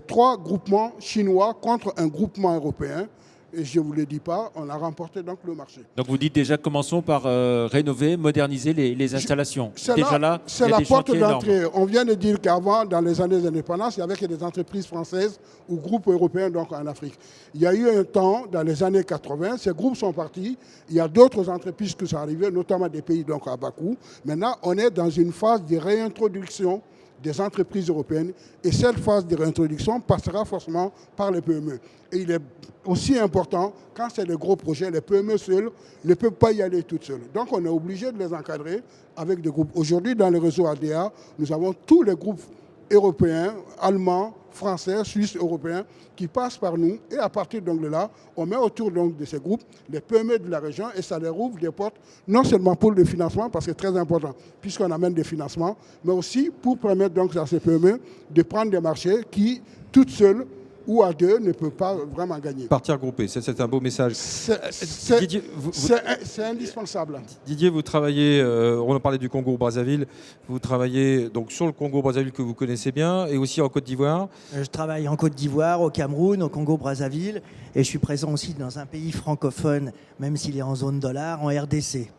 3 groupements chinois contre un groupement européen. Et je ne vous le dis pas, on a remporté donc le marché. Donc vous dites déjà, commençons par rénover, moderniser les installations. C'est la porte d'entrée. On vient de dire qu'avant, dans les années d'indépendance, il n'y avait que des entreprises françaises ou groupes européens donc, en Afrique. Il y a eu un temps, dans les années 80, ces groupes sont partis. Il y a d'autres entreprises qui sont arrivées, notamment des pays donc, à bas coût. Maintenant, on est dans une phase de réintroduction des entreprises européennes et cette phase de réintroduction passera forcément par les PME. Et il est aussi important, quand c'est des gros projets, les PME seules ne peuvent pas y aller toutes seules. Donc on est obligé de les encadrer avec des groupes. Aujourd'hui, dans le réseau ADA, nous avons tous les groupes européens, allemands, français, suisses, européens qui passent par nous et à partir donc de là, on met autour donc de ces groupes les PME de la région et ça leur ouvre des portes non seulement pour le financement parce que c'est très important puisqu'on amène des financements, mais aussi pour permettre donc à ces PME de prendre des marchés qui, toutes seules ou à deux, ne peuvent pas vraiment gagner. Partir groupé, c'est un beau message. C'est Didier, indispensable. Didier, vous travaillez, on a parlé du Congo-Brazzaville, vous travaillez donc sur le Congo-Brazzaville que vous connaissez bien et aussi en Côte d'Ivoire. Je travaille en Côte d'Ivoire, au Cameroun, au Congo-Brazzaville et je suis présent aussi dans un pays francophone, même s'il est en zone dollar, en RDC,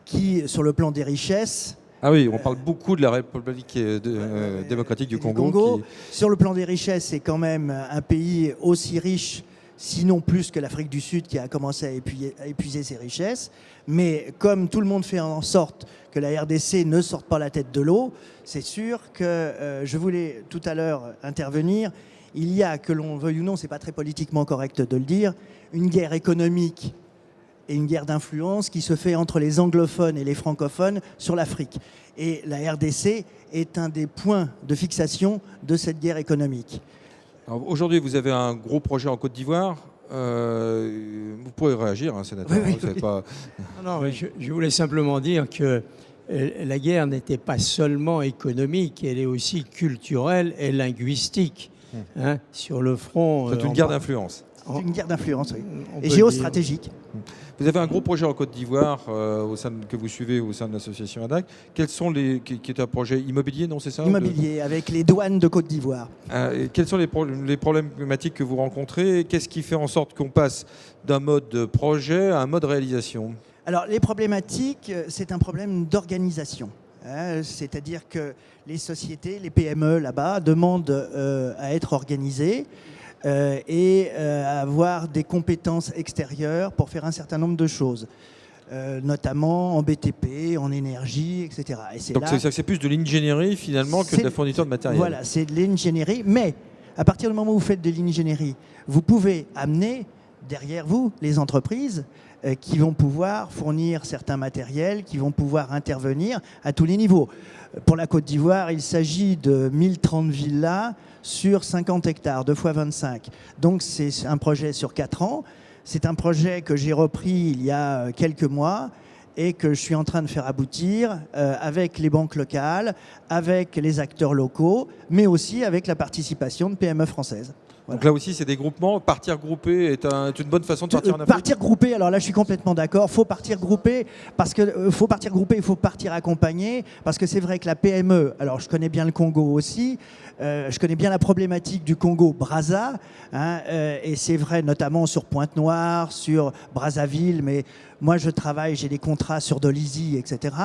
qui, sur le plan des richesses, ah oui, on parle beaucoup de la République démocratique du Congo. Sur le plan des richesses, c'est quand même un pays aussi riche sinon plus que l'Afrique du Sud qui a commencé à épuiser ses richesses. Mais comme tout le monde fait en sorte que la RDC ne sorte pas la tête de l'eau, c'est sûr que je voulais tout à l'heure intervenir. Il y a, que l'on veuille ou non, c'est pas très politiquement correct de le dire, une guerre économique et une guerre d'influence qui se fait entre les anglophones et les francophones sur l'Afrique. Et la RDC est un des points de fixation de cette guerre économique. Aujourd'hui, vous avez un gros projet en Côte d'Ivoire. Vous pourrez réagir, hein, sénateur. Oui, oui, Vous savez oui. pas... Non, mais je voulais simplement dire que la guerre n'était pas seulement économique, elle est aussi culturelle et linguistique. Hein, sur le front. C'est une guerre d'influence. C'est une guerre d'influence, oui. On Et peut géostratégique. Vous avez un gros projet en Côte d'Ivoire que vous suivez au sein de l'association ADAC. Quels sont qui est un projet immobilier, non, c'est ça? Immobilier, avec les douanes de Côte d'Ivoire. Quels sont les problématiques que vous rencontrez? Qu'est-ce qui fait en sorte qu'on passe d'un mode projet à un mode réalisation? Alors, les problématiques, c'est un problème d'organisation. Hein, c'est-à-dire que les sociétés, les PME là-bas, demandent à être organisées et à avoir des compétences extérieures pour faire un certain nombre de choses, notamment en BTP, en énergie, etc. Et Donc c'est plus de l'ingénierie finalement que de la fourniture de matériel. Voilà, c'est de l'ingénierie, mais à partir du moment où vous faites de l'ingénierie, vous pouvez amener derrière vous les entreprises qui vont pouvoir fournir certains matériels, qui vont pouvoir intervenir à tous les niveaux. Pour la Côte d'Ivoire, il s'agit de 1030 villas sur 50 hectares, 2 fois 25. Donc c'est un projet sur 4 ans. C'est un projet que j'ai repris il y a quelques mois et que je suis en train de faire aboutir avec les banques locales, avec les acteurs locaux, mais aussi avec la participation de PME françaises. Voilà. Donc là aussi, c'est des groupements. Partir groupé est une bonne façon de partir en Afrique. Partir groupé, alors là, je suis complètement d'accord. Il faut partir groupé parce que faut partir groupé, il faut partir accompagné parce que c'est vrai que la PME. Alors, je connais bien le Congo aussi. Je connais bien la problématique du Congo-Brazza, hein, et c'est vrai notamment sur Pointe-Noire, sur Brazzaville, mais moi je travaille, j'ai des contrats sur Dolisie, etc.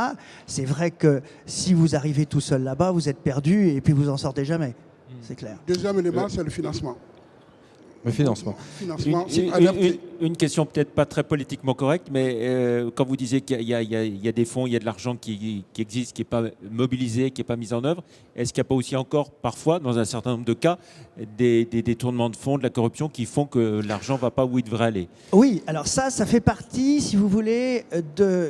C'est vrai que si vous arrivez tout seul là-bas, vous êtes perdu et puis vous en sortez jamais, c'est clair. Deuxième élément, c'est le financement. Le financement. Une question peut-être pas très politiquement correcte, mais quand vous disiez qu'il y a des fonds, il y a de l'argent qui existe, qui n'est pas mobilisé, qui n'est pas mis en œuvre, est-ce qu'il n'y a pas aussi encore parfois, dans un certain nombre de cas, des détournements de fonds, de la corruption qui font que l'argent ne va pas où il devrait aller? Oui, alors ça fait partie, si vous voulez,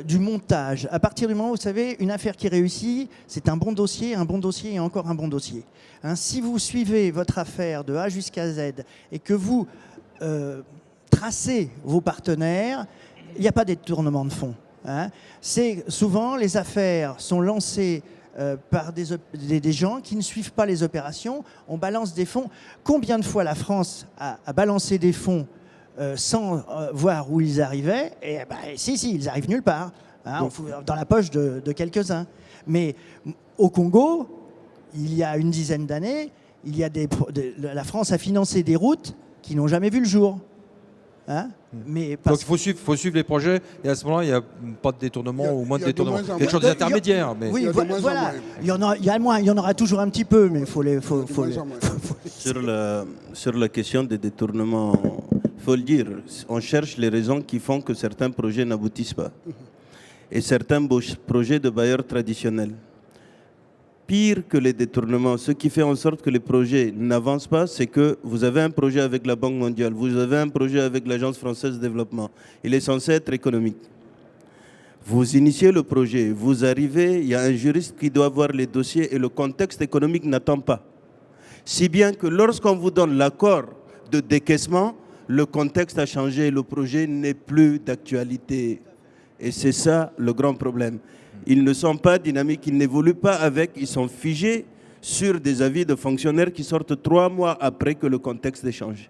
du montage. À partir du moment où, vous savez, une affaire qui réussit, c'est un bon dossier et encore un bon dossier. Hein, si vous suivez votre affaire de A jusqu'à Z et que vous tracez vos partenaires, il n'y a pas de détournement de fonds. Hein. C'est souvent, les affaires sont lancées par des gens qui ne suivent pas les opérations. On balance des fonds. Combien de fois la France a balancé des fonds sans voir où ils arrivaient? Et si, ils arrivent nulle part, hein, dans la poche de quelques-uns. Mais au Congo, il y a une dizaine d'années, la France a financé des routes qui n'ont jamais vu le jour. Hein, mais donc il faut suivre les projets et à ce moment-là, il n'y a pas de détournement ou moins de détournement. Il y a toujours des intermédiaires. Mais... Oui, voilà. Il y en aura toujours un petit peu, mais il faut les... Sur la question des détournements, il faut le dire, on cherche les raisons qui font que certains projets n'aboutissent pas. Et certains projets de bailleurs traditionnels. Pire que les détournements, ce qui fait en sorte que les projets n'avancent pas, c'est que vous avez un projet avec la Banque mondiale, vous avez un projet avec l'Agence française de développement. Il est censé être économique. Vous initiez le projet, vous arrivez, il y a un juriste qui doit voir les dossiers et le contexte économique n'attend pas. Si bien que lorsqu'on vous donne l'accord de décaissement, le contexte a changé, le projet n'est plus d'actualité. Et c'est ça le grand problème. Ils ne sont pas dynamiques, ils n'évoluent pas avec, ils sont figés sur des avis de fonctionnaires qui sortent 3 mois après que le contexte ait changé.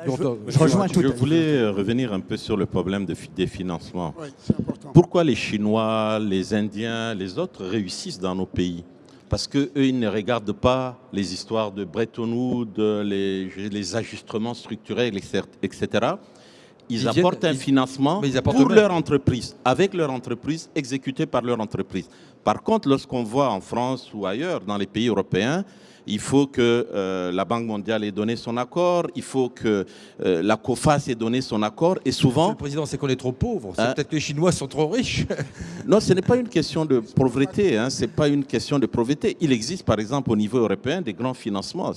Je voulais revenir un peu sur le problème des financements. Oui, c'est important. Pourquoi les Chinois, les Indiens, les autres réussissent dans nos pays? Parce qu'eux, ils ne regardent pas les histoires de Bretton Woods, les ajustements structurels, etc. Ils apportent un financement pour leur entreprise, avec leur entreprise, exécuté par leur entreprise. Par contre, lorsqu'on voit en France ou ailleurs, dans les pays européens, il faut que la Banque mondiale ait donné son accord, il faut que la COFAS ait donné son accord. Et souvent... Monsieur le Président, c'est qu'on est trop pauvres. C'est peut-être que les Chinois sont trop riches. Non, ce n'est pas une question de pauvreté. Hein, ce n'est pas une question de pauvreté. Il existe, par exemple, au niveau européen, des grands financements.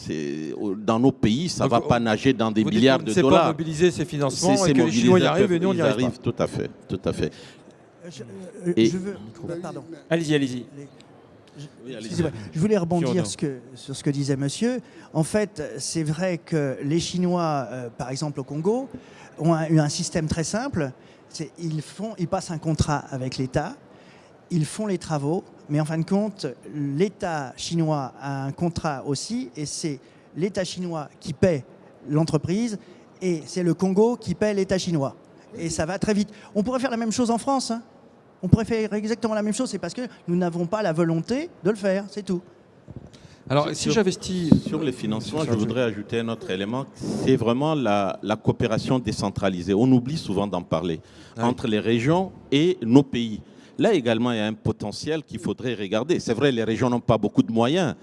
Dans nos pays, ça ne va pas nager dans des milliards de dollars. C'est pas mobiliser ces financements et que les Chinois y arrivent et nous, on n'y arrive pas. Tout à fait, tout à fait. Je veux... Pardon. Allez-y, allez-y. Excusez-moi, je voulais rebondir sur ce que disait monsieur. En fait, c'est vrai que les Chinois, par exemple au Congo, ont eu un système très simple. Ils passent un contrat avec l'État, ils font les travaux, mais en fin de compte, l'État chinois a un contrat aussi, et c'est l'État chinois qui paie l'entreprise, et c'est le Congo qui paie l'État chinois. Et ça va très vite. On pourrait faire la même chose en France, hein. On pourrait faire exactement la même chose, c'est parce que nous n'avons pas la volonté de le faire, c'est tout. Alors, si j'investis... Sur les financements, je voudrais ajouter un autre élément, c'est vraiment la coopération décentralisée. On oublie souvent d'en parler, entre les régions et nos pays. Là également, il y a un potentiel qu'il faudrait regarder. C'est vrai, les régions n'ont pas beaucoup de moyens,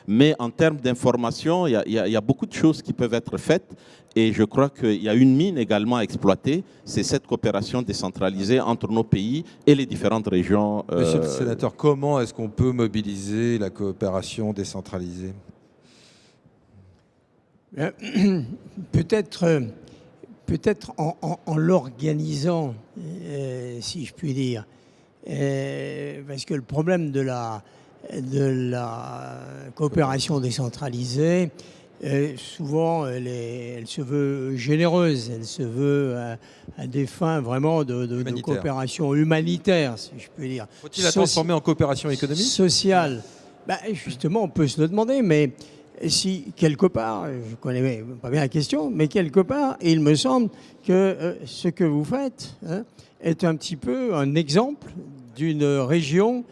mais en termes d'information, il y a beaucoup de choses qui peuvent être faites. Et je crois qu'il y a une mine également à exploiter, c'est cette coopération décentralisée entre nos pays et les différentes régions. Monsieur le sénateur, comment est-ce qu'on peut mobiliser la coopération décentralisée ? Peut-être en l'organisant, si je puis dire. Parce que le problème de la coopération décentralisée, souvent elle se veut généreuse, elle se veut à des fins vraiment de coopération humanitaire, si je puis dire. Faut-il la transformer en coopération économique ? Sociale. Justement, on peut se le demander, mais si quelque part, je ne connais pas bien la question, mais quelque part, il me semble que ce que vous faites est un petit peu un exemple d'une région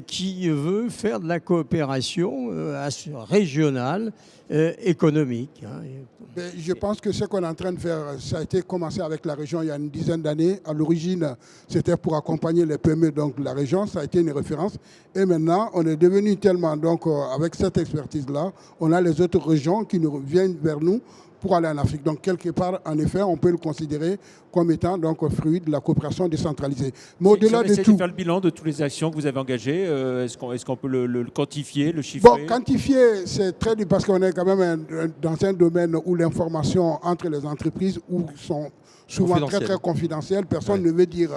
qui veut faire de la coopération régionale, économique. Je pense que ce qu'on est en train de faire, ça a été commencé avec la région il y a une dizaine d'années. À l'origine, c'était pour accompagner les PME, donc la région, ça a été une référence. Et maintenant, on est devenu tellement, donc avec cette expertise-là, on a les autres régions qui nous viennent vers nous pour aller en Afrique. Donc, quelque part, en effet, on peut le considérer comme étant donc fruit de la coopération décentralisée. Mais au-delà de tout... de faire le bilan de toutes les actions que vous avez engagées. Est-ce qu'on peut le quantifier, le chiffrer ? Bon, quantifier, c'est très dur parce qu'on est quand même dans un domaine où l'information entre les entreprises sont souvent très très confidentielles. Personne ne veut dire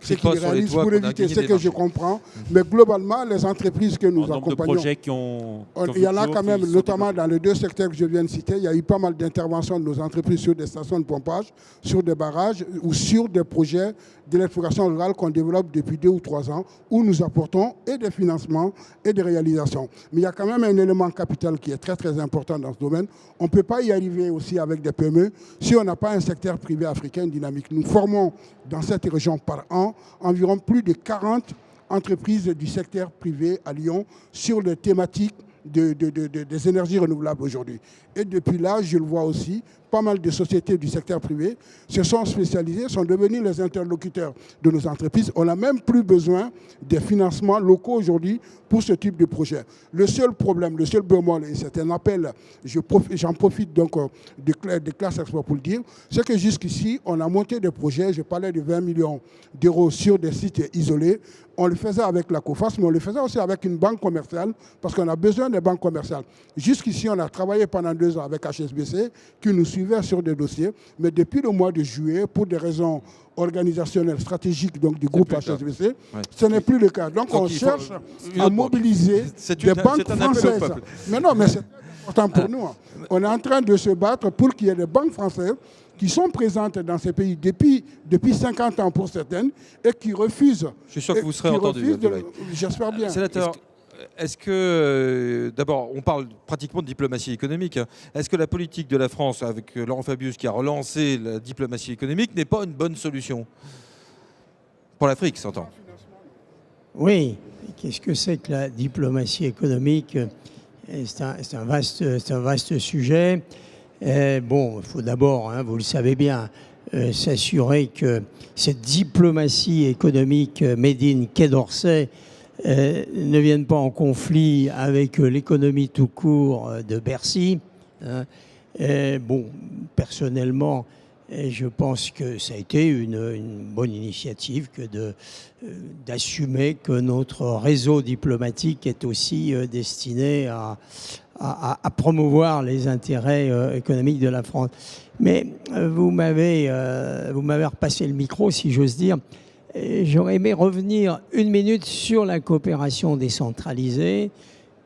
ce qu'ils réalisent pour éviter ce que je comprends. Mais globalement, les entreprises que nous accompagnons... De projets qui ont il y en a quand même, notamment dans les deux secteurs que je viens de citer, il y a eu pas mal d'interventions de nos entreprises sur des stations de pompage, sur des barrages ou sur des projets d'électrification rurale qu'on développe depuis 2 ou 3 ans, où nous apportons et des financements et des réalisations. Mais il y a quand même un élément capital qui est très très important dans ce domaine. On ne peut pas y arriver aussi avec des PME si on n'a pas un secteur privé africain dynamique. Nous formons dans cette région par an environ plus de 40 entreprises du secteur privé à Lyon sur les thématiques des énergies renouvelables aujourd'hui. Et depuis là, je le vois aussi, pas mal de sociétés du secteur privé se sont spécialisées, sont devenues les interlocuteurs de nos entreprises. On n'a même plus besoin des financements locaux aujourd'hui pour ce type de projet. Le seul problème, le seul bémol, et c'est un appel, j'en profite donc de Classe Export pour le dire, c'est que jusqu'ici, on a monté des projets, je parlais de 20 millions d'euros sur des sites isolés. On le faisait avec la COFAS, mais on le faisait aussi avec une banque commerciale, parce qu'on a besoin des banques commerciales. Jusqu'ici, on a travaillé pendant 2 ans avec HSBC, qui nous suivait sur des dossiers, mais depuis le mois de juillet, pour des raisons organisationnelles, stratégiques donc, du groupe HSBC, ce n'est plus le cas. Donc on cherche à mobiliser des banques françaises. Mais non, mais c'est important pour nous. On est en train de se battre pour qu'il y ait des banques françaises qui sont présentes dans ces pays depuis 50 ans pour certaines et qui refusent. Je suis sûr que vous serez entendu. J'espère bien. Sénateur, est-ce que, d'abord, on parle pratiquement de diplomatie économique. Est-ce que la politique de la France, avec Laurent Fabius qui a relancé la diplomatie économique, n'est pas une bonne solution ? Pour l'Afrique, s'entend. Oui. Qu'est-ce que c'est que la diplomatie économique ? C'est un vaste sujet. Bon, il faut d'abord, vous le savez bien, s'assurer que cette diplomatie économique made in Quai d'Orsay ne vienne pas en conflit avec l'économie tout court de Bercy. Hein. Bon, personnellement, je pense que ça a été une bonne initiative que d'assumer que notre réseau diplomatique est aussi destiné à promouvoir les intérêts économiques de la France. Mais vous m'avez repassé le micro, si j'ose dire. J'aurais aimé revenir une minute sur la coopération décentralisée,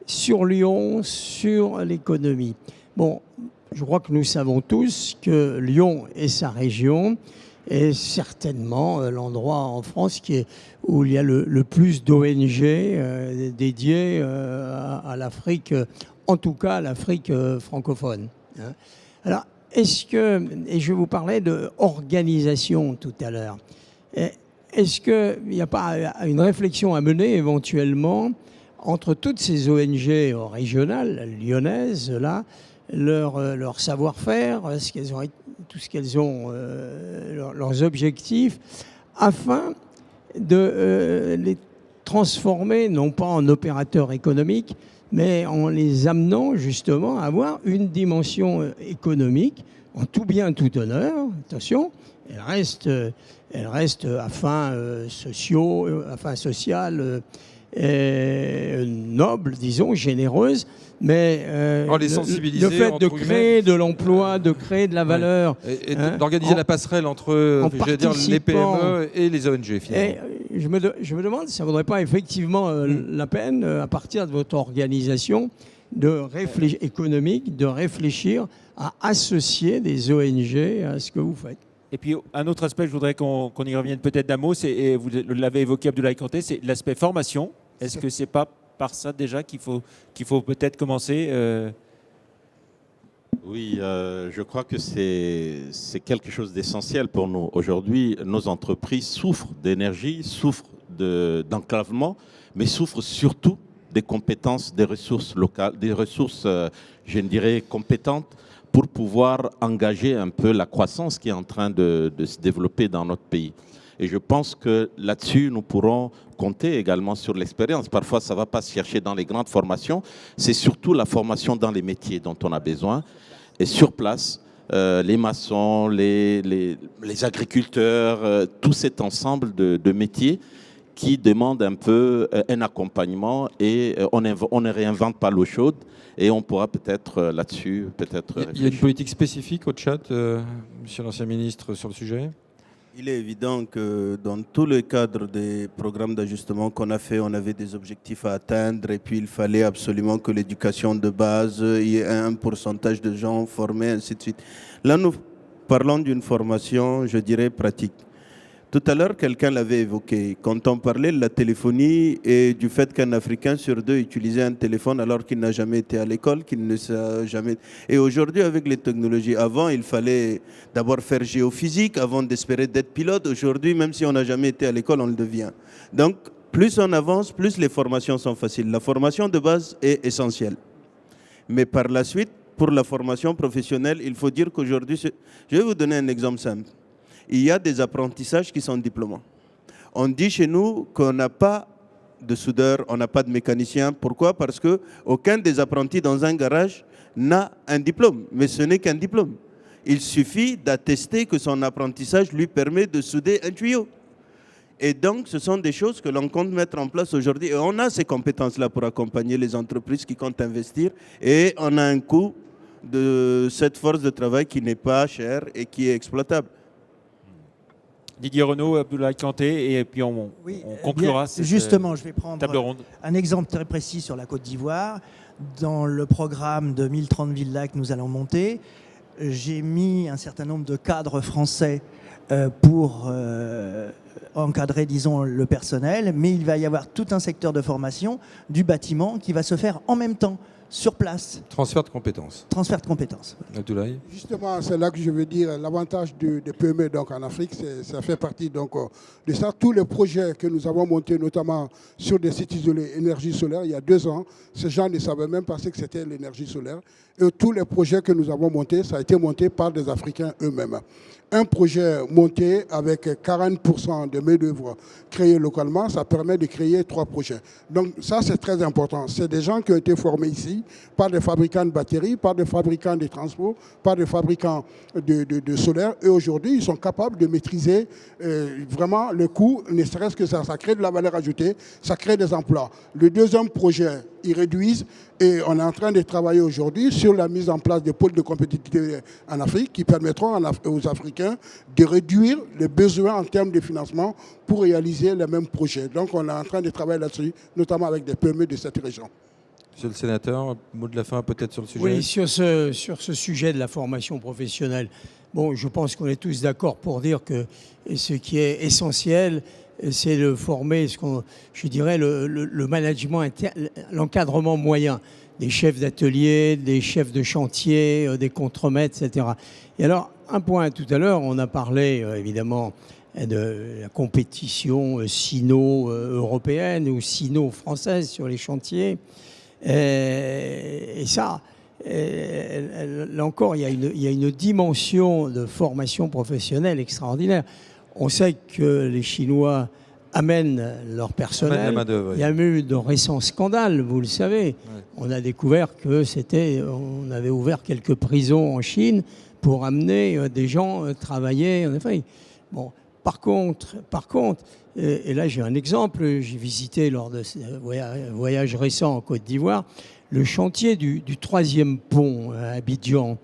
sur Lyon, sur l'économie. Bon, je crois que nous savons tous que Lyon et sa région est certainement l'endroit en France où il y a le plus d'ONG dédiées à l'Afrique, en tout cas à l'Afrique francophone. Hein. Alors, et je vous parlais d'organisation tout à l'heure, est-ce qu'il n'y a pas une réflexion à mener éventuellement entre toutes ces ONG régionales, lyonnaises, là, leur savoir-faire, tout ce qu'elles ont, leurs objectifs, afin de les transformer, non pas en opérateurs économiques, mais en les amenant justement à avoir une dimension économique, en tout bien, tout honneur, attention, elle reste à fins sociales, noble, disons, généreuse, mais le fait de créer de l'emploi, de créer de la valeur... Et d'organiser la passerelle entre les PME et les ONG, finalement. Et je me demande si ça ne vaudrait pas effectivement la peine, à partir de votre organisation économique, de réfléchir à associer des ONG à ce que vous faites. Et puis, un autre aspect, je voudrais qu'on y revienne peut-être d'un mot, et vous l'avez évoqué, Abdoulaye Kanté, c'est l'aspect formation. Est-ce que ce n'est pas par ça déjà qu'il faut peut-être commencer Oui, je crois que c'est quelque chose d'essentiel pour nous. Aujourd'hui, nos entreprises souffrent d'énergie, souffrent d'enclavement, mais souffrent surtout des compétences, des ressources locales, des ressources, je dirais, compétentes, pour pouvoir engager un peu la croissance qui est en train de se développer dans notre pays. Et je pense que là-dessus, nous pourrons compter également sur l'expérience. Parfois, ça ne va pas se chercher dans les grandes formations. C'est surtout la formation dans les métiers dont on a besoin. Et sur place, les maçons, les agriculteurs, tout cet ensemble de métiers qui demandent un peu un accompagnement, et on ne réinvente pas l'eau chaude. Et on pourra peut-être là-dessus, Il y a une politique spécifique au Tchad, monsieur l'ancien ministre, sur le sujet? Il est évident que dans tous les cadres des programmes d'ajustement qu'on a fait, on avait des objectifs à atteindre, et puis il fallait absolument que l'éducation de base, il y ait un pourcentage de gens formés, ainsi de suite. Là, nous parlons d'une formation, je dirais, pratique. Tout à l'heure, quelqu'un l'avait évoqué. Quand on parlait de la téléphonie et du fait qu'un Africain sur deux utilisait un téléphone alors qu'il n'a jamais été à l'école, qu'il ne sait jamais... Et aujourd'hui, avec les technologies, avant, il fallait d'abord faire géophysique avant d'espérer d'être pilote. Aujourd'hui, même si on n'a jamais été à l'école, on le devient. Donc, plus on avance, plus les formations sont faciles. La formation de base est essentielle. Mais par la suite, pour la formation professionnelle, il faut dire qu'aujourd'hui... Je vais vous donner un exemple simple. Il y a des apprentissages qui sont diplômants. On dit chez nous qu'on n'a pas de soudeur, on n'a pas de mécanicien. Pourquoi? Parce qu'aucun des apprentis dans un garage n'a un diplôme. Mais ce n'est qu'un diplôme. Il suffit d'attester que son apprentissage lui permet de souder un tuyau. Et donc, ce sont des choses que l'on compte mettre en place aujourd'hui. Et on a ces compétences-là pour accompagner les entreprises qui comptent investir. Et on a un coût de cette force de travail qui n'est pas cher et qui est exploitable. Didier Renaud, Abdoulaye Kanté, et puis on conclura cette justement, je vais prendre table ronde. Un exemple très précis sur la Côte d'Ivoire. Dans le programme de 1030 villas que nous allons monter, j'ai mis un certain nombre de cadres français pour encadrer, disons, le personnel, mais il va y avoir tout un secteur de formation du bâtiment qui va se faire en même temps. sur place. Transfert de compétences. Transfert de compétences. Abdoulaye. Justement, c'est là que je veux dire l'avantage des PME donc, en Afrique, ça fait partie donc, de ça. Tous les projets que nous avons montés, notamment sur des sites isolés énergie solaire, il y a 2 ans, ces gens ne savaient même pas ce que c'était l'énergie solaire. Et tous les projets que nous avons montés, ça a été monté par des Africains eux-mêmes. Un projet monté avec 40% de main-d'œuvre créée localement, ça permet de créer 3 projets. Donc ça, c'est très important. C'est des gens qui ont été formés ici par des fabricants de batteries, par des fabricants de transport, par des fabricants de solaire. Et aujourd'hui, ils sont capables de maîtriser vraiment le coût, ne serait-ce que ça crée de la valeur ajoutée, ça crée des emplois. Le deuxième projet, ils réduisent et on est en train de travailler aujourd'hui sur la mise en place de pôles de compétitivité en Afrique qui permettront aux Africains de réduire les besoins en termes de financement pour réaliser les mêmes projets. Donc on est en train de travailler là-dessus, notamment avec des PME de cette région. Monsieur le sénateur, mot de la fin peut-être sur le sujet. Oui, sur ce sujet de la formation professionnelle, bon, je pense qu'on est tous d'accord pour dire que ce qui est essentiel, c'est de former, je dirais, le management, l'encadrement moyen des chefs d'atelier, des chefs de chantier, des contremaîtres, etc. Et alors, un point tout à l'heure, on a parlé évidemment de la compétition sino-européenne ou sino-française sur les chantiers. Et ça, là encore, il y a une dimension de formation professionnelle extraordinaire. On sait que les Chinois amènent leur personnel. Il y a eu de récents scandales, vous le savez. Ouais. On a découvert que on avait ouvert quelques prisons en Chine pour amener des gens travailler en Afrique. Bon, par contre, et là j'ai un exemple, j'ai visité lors de ce voyage récent en Côte d'Ivoire, le chantier du 3e pont à Abidjan.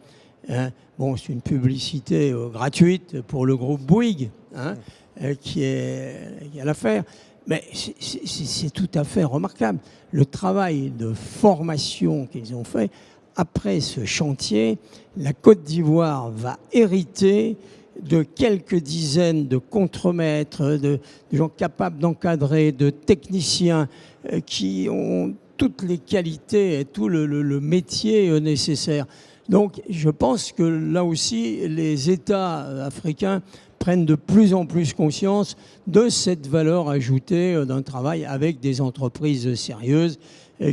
Hein. Bon, c'est une publicité gratuite pour le groupe Bouygues, hein, qui est à l'affaire. Mais c'est tout à fait remarquable. Le travail de formation qu'ils ont fait, après ce chantier, la Côte d'Ivoire va hériter de quelques dizaines de contremaîtres, de gens capables d'encadrer, de techniciens qui ont toutes les qualités et tout le métier nécessaire. Donc je pense que là aussi, les États africains prennent de plus en plus conscience de cette valeur ajoutée d'un travail avec des entreprises sérieuses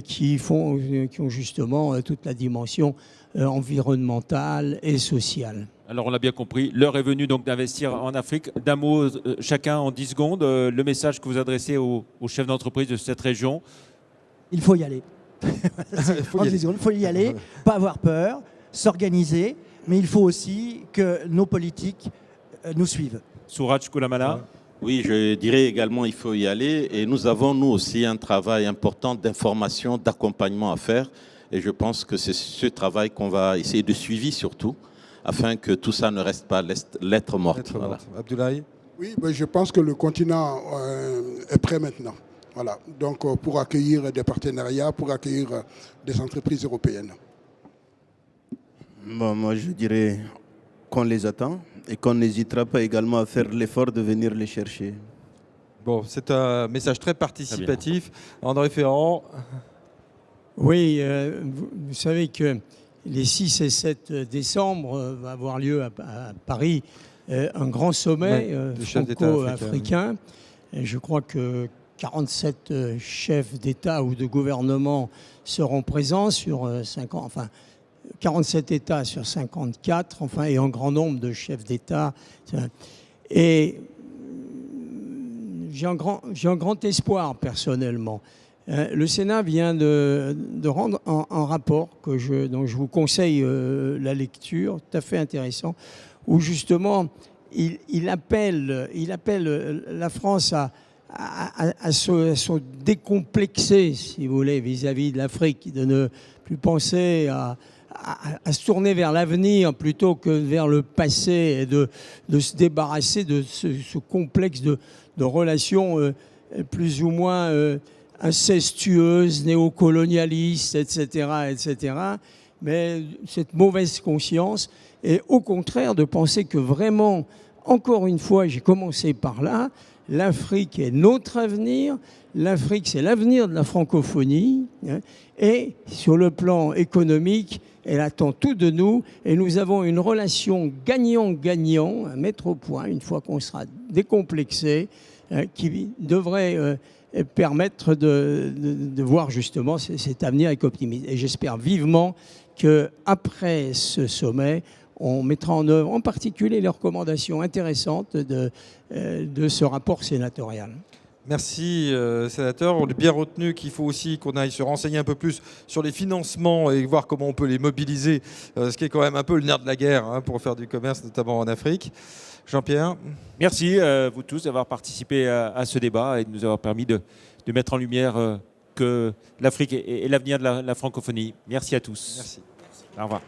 qui ont justement toute la dimension environnementale et sociale. Alors on l'a bien compris, l'heure est venue donc d'investir en Afrique. D'un mot chacun en 10 secondes, le message que vous adressez aux chefs d'entreprise de cette région. Il faut y aller. Il faut y aller, pas avoir peur, s'organiser, mais il faut aussi que nos politiques nous suivent. Souraj Koulamala. Oui, je dirais également qu'il faut y aller. Et nous avons, nous aussi, un travail important d'information, d'accompagnement à faire. Et je pense que c'est ce travail qu'on va essayer de suivre surtout, afin que tout ça ne reste pas lettre morte. Voilà. Abdoulaye. Oui, ben je pense que le continent est prêt maintenant. Voilà. Donc, pour accueillir des partenariats, pour accueillir des entreprises européennes. Bon, moi, je dirais qu'on les attend et qu'on n'hésitera pas également à faire l'effort de venir les chercher. Bon, c'est un message très participatif. André Ferrand. Oui, vous savez que les 6 et 7 décembre va avoir lieu à Paris un grand sommet franco-africain. Je crois que 47 chefs d'État ou de gouvernement seront présents sur 47 États sur 54, et un grand nombre de chefs d'État. Et j'ai un grand espoir personnellement. Le Sénat vient de rendre un rapport dont je vous conseille la lecture, tout à fait intéressant, où justement il appelle la France à se décomplexer, si vous voulez, vis-à-vis de l'Afrique, de ne plus penser à se tourner vers l'avenir plutôt que vers le passé et de se débarrasser de ce complexe de relations plus ou moins incestueuses, néocolonialistes, etc., mais cette mauvaise conscience, et au contraire de penser que vraiment, encore une fois, j'ai commencé par là, l'Afrique est notre avenir, l'Afrique c'est l'avenir de la francophonie, hein, et sur le plan économique, elle attend tout de nous et nous avons une relation gagnant-gagnant à mettre au point une fois qu'on sera décomplexé, qui devrait permettre de voir justement cet avenir avec optimisme. Et j'espère vivement qu'après ce sommet, on mettra en œuvre en particulier les recommandations intéressantes de ce rapport sénatorial. Merci, sénateur. On a bien retenu qu'il faut aussi qu'on aille se renseigner un peu plus sur les financements et voir comment on peut les mobiliser, ce qui est quand même un peu le nerf de la guerre, hein, pour faire du commerce, notamment en Afrique. Jean-Pierre. Merci, vous tous, d'avoir participé à ce débat et de nous avoir permis de mettre en lumière que l'Afrique est l'avenir de la francophonie. Merci à tous. Merci. Au revoir.